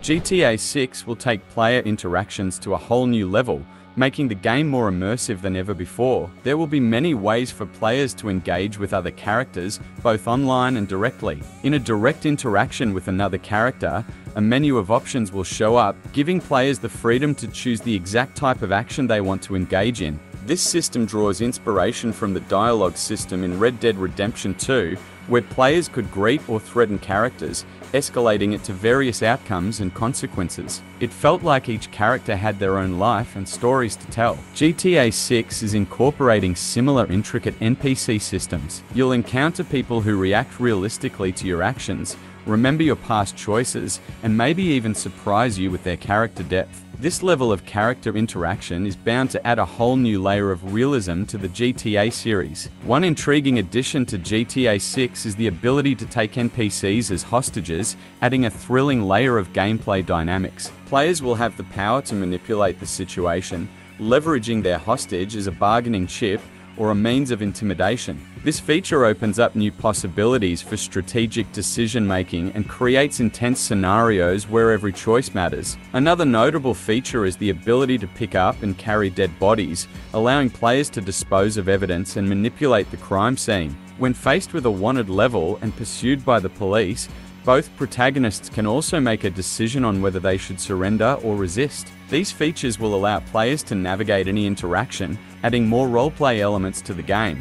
GTA 6 will take player interactions to a whole new level, making the game more immersive than ever before. There will be many ways for players to engage with other characters, both online and directly. In a direct interaction with another character, a menu of options will show up, giving players the freedom to choose the exact type of action they want to engage in. This system draws inspiration from the dialogue system in Red Dead Redemption 2, where players could greet or threaten characters, escalating it to various outcomes and consequences. It felt like each character had their own life and stories to tell. GTA 6 is incorporating similar intricate NPC systems. You'll encounter people who react realistically to your actions, remember your past choices, and maybe even surprise you with their character depth. This level of character interaction is bound to add a whole new layer of realism to the GTA series. One intriguing addition to GTA 6 is the ability to take NPCs as hostages, adding a thrilling layer of gameplay dynamics. Players will have the power to manipulate the situation, leveraging their hostage as a bargaining chip or a means of intimidation. This feature opens up new possibilities for strategic decision-making and creates intense scenarios where every choice matters. Another notable feature is the ability to pick up and carry dead bodies, allowing players to dispose of evidence and manipulate the crime scene. When faced with a wanted level and pursued by the police, both protagonists can also make a decision on whether they should surrender or resist. These features will allow players to navigate any interaction, adding more roleplay elements to the game.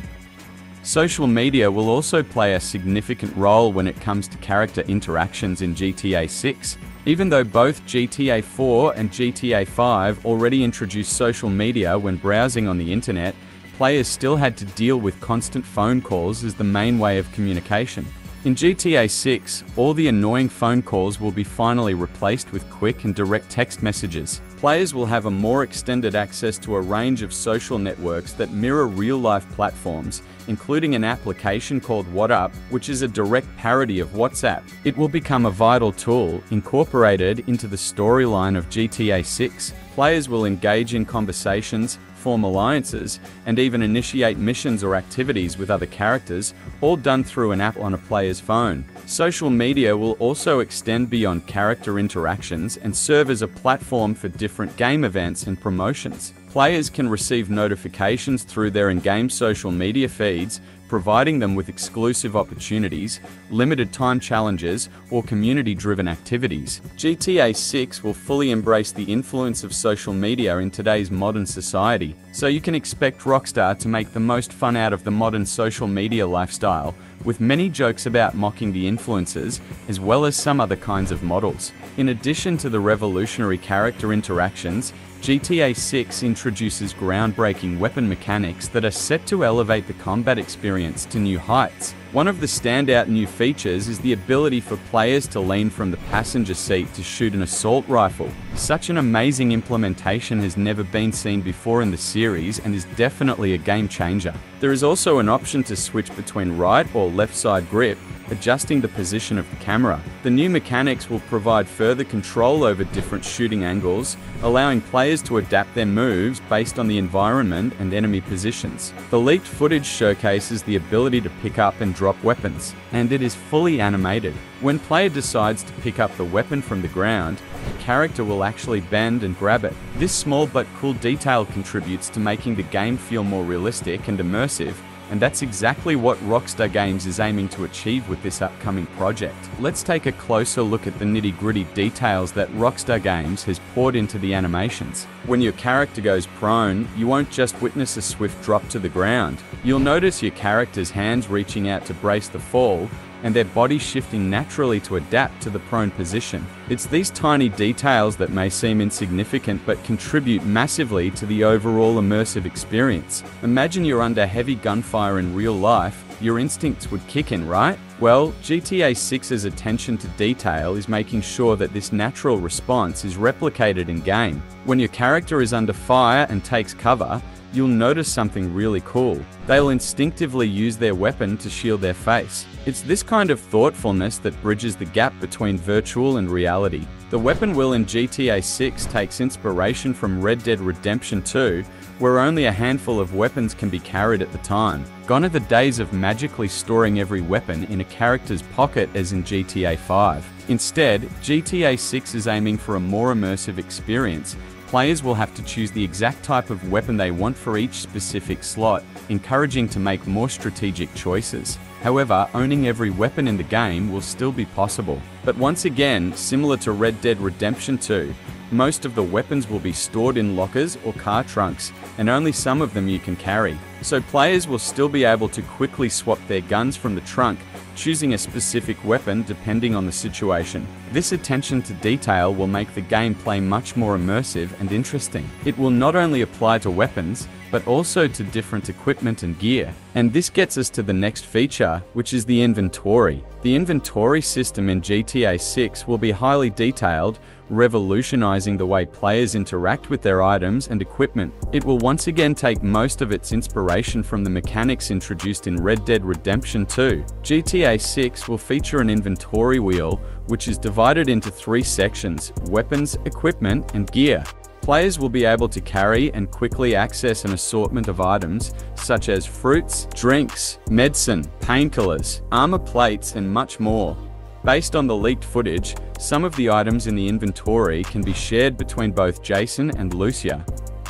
Social media will also play a significant role when it comes to character interactions in GTA 6. Even though both GTA 4 and GTA 5 already introduced social media when browsing on the internet, players still had to deal with constant phone calls as the main way of communication. In GTA 6, all the annoying phone calls will be finally replaced with quick and direct text messages. Players will have a more extended access to a range of social networks that mirror real-life platforms, including an application called WhatsApp, which is a direct parody of WhatsApp. It will become a vital tool incorporated into the storyline of GTA 6. Players will engage in conversations, form alliances, and even initiate missions or activities with other characters, all done through an app on a player's phone. Social media will also extend beyond character interactions and serve as a platform for different game events and promotions. Players can receive notifications through their in-game social media feeds, providing them with exclusive opportunities, limited time challenges, or community-driven activities. GTA 6 will fully embrace the influence of social media in today's modern society, so you can expect Rockstar to make the most fun out of the modern social media lifestyle, with many jokes about mocking the influencers, as well as some other kinds of models. In addition to the revolutionary character interactions, GTA 6 introduces groundbreaking weapon mechanics that are set to elevate the combat experience to new heights. One of the standout new features is the ability for players to lean from the passenger seat to shoot an assault rifle. Such an amazing implementation has never been seen before in the series and is definitely a game changer. There is also an option to switch between right or left side grip, adjusting the position of the camera. The new mechanics will provide further control over different shooting angles, allowing players to adapt their moves based on the environment and enemy positions. The leaked footage showcases the ability to pick up and drop weapons, and it is fully animated. When player decides to pick up the weapon from the ground, the character will actually bend and grab it. This small but cool detail contributes to making the game feel more realistic and immersive, and that's exactly what Rockstar Games is aiming to achieve with this upcoming project. Let's take a closer look at the nitty-gritty details that Rockstar Games has poured into the animations. When your character goes prone, you won't just witness a swift drop to the ground. You'll notice your character's hands reaching out to brace the fall, and their body shifting naturally to adapt to the prone position. It's these tiny details that may seem insignificant but contribute massively to the overall immersive experience. Imagine you're under heavy gunfire in real life, your instincts would kick in, right? Well, GTA 6's attention to detail is making sure that this natural response is replicated in-game. When your character is under fire and takes cover, you'll notice something really cool. They'll instinctively use their weapon to shield their face. It's this kind of thoughtfulness that bridges the gap between virtual and reality. The weapon wheel in GTA 6 takes inspiration from Red Dead Redemption 2, where only a handful of weapons can be carried at the time. Gone are the days of magically storing every weapon in a character's pocket as in GTA 5. Instead, GTA 6 is aiming for a more immersive experience. Players will have to choose the exact type of weapon they want for each specific slot, encouraging to make more strategic choices. However, owning every weapon in the game will still be possible. But once again, similar to Red Dead Redemption 2, most of the weapons will be stored in lockers or car trunks, and only some of them you can carry. So players will still be able to quickly swap their guns from the trunk, choosing a specific weapon depending on the situation. This attention to detail will make the gameplay much more immersive and interesting. It will not only apply to weapons, but also to different equipment and gear. And this gets us to the next feature, which is the inventory. The inventory system in GTA 6 will be highly detailed, revolutionizing the way players interact with their items and equipment. It will once again take most of its inspiration from the mechanics introduced in Red Dead Redemption 2. GTA 6 will feature an inventory wheel, which is divided into 3 sections: weapons, equipment, and gear. Players will be able to carry and quickly access an assortment of items, such as fruits, drinks, medicine, painkillers, armor plates, and much more. Based on the leaked footage, some of the items in the inventory can be shared between both Jason and Lucia.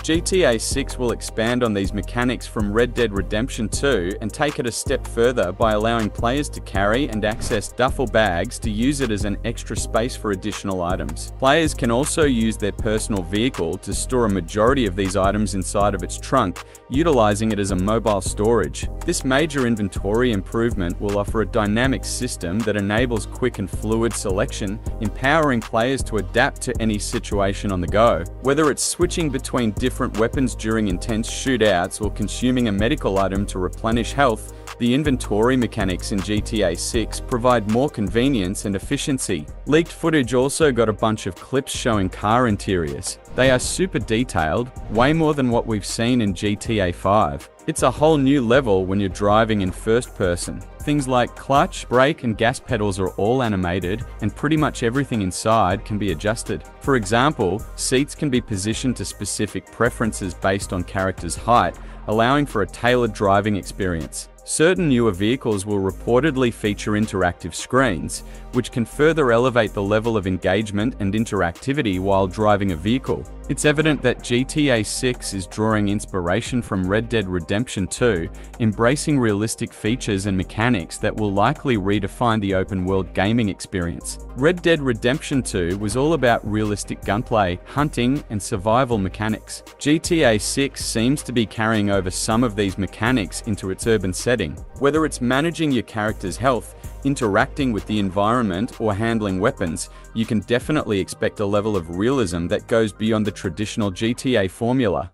GTA 6 will expand on these mechanics from Red Dead Redemption 2 and take it a step further by allowing players to carry and access duffel bags to use it as an extra space for additional items. Players can also use their personal vehicle to store a majority of these items inside of its trunk, utilizing it as a mobile storage. This major inventory improvement will offer a dynamic system that enables quick and fluid selection, empowering players to adapt to any situation on the go. Whether it's switching between different weapons during intense shootouts or consuming a medical item to replenish health, the inventory mechanics in GTA 6 provide more convenience and efficiency. Leaked footage also got a bunch of clips showing car interiors. They are super detailed, way more than what we've seen in GTA 5. It's a whole new level when you're driving in first person. Things like clutch, brake, and gas pedals are all animated, and pretty much everything inside can be adjusted. For example, seats can be positioned to specific preferences based on character's height, allowing for a tailored driving experience. Certain newer vehicles will reportedly feature interactive screens, which can further elevate the level of engagement and interactivity while driving a vehicle. It's evident that GTA 6 is drawing inspiration from Red Dead Redemption 2, embracing realistic features and mechanics that will likely redefine the open-world gaming experience. Red Dead Redemption 2 was all about realistic gunplay, hunting, and survival mechanics. GTA 6 seems to be carrying over some of these mechanics into its urban setting. Whether it's managing your character's health, interacting with the environment, or handling weapons, you can definitely expect a level of realism that goes beyond the traditional GTA formula.